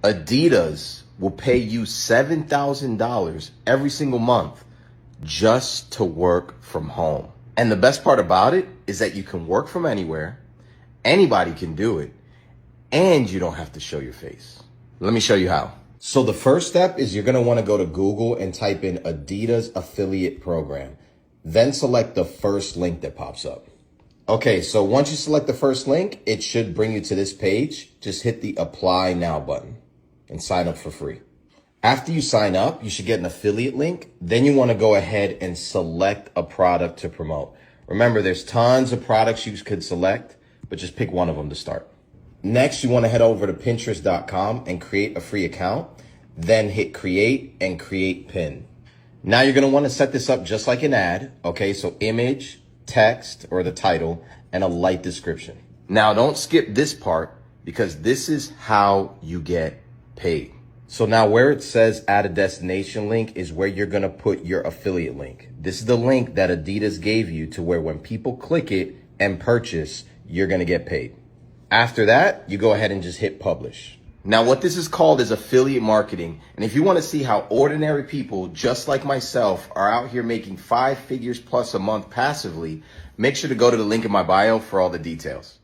Adidas will pay you $7,000 every single month just to work from home. And the best part about it is that you can work from anywhere, anybody can do it, and you don't have to show your face. Let me show you how. So the first step is you're gonna wanna go to Google and type in Adidas affiliate program. Then select the first link that pops up. Okay, so once you select the first link, it should bring you to this page. Just hit the apply now button and sign up for free. After you sign up, you should get an affiliate link. Then you wanna go ahead and select a product to promote. Remember, there's tons of products you could select, but just pick one of them to start. Next, you wanna head over to Pinterest.com and create a free account. Then hit create and create pin. Now you're gonna wanna set this up just like an ad. Okay, so image, text, or the title, and a light description. Now don't skip this part because this is how you get paid. So now where it says add a destination link is where you're gonna put your affiliate link. This is the link that Adidas gave you to where when people click it and purchase, you're gonna get paid. After that, you go ahead and just hit publish. Now what this is called is affiliate marketing. And if you wanna see how ordinary people just like myself are out here making 5 figures plus a month passively, make sure to go to the link in my bio for all the details.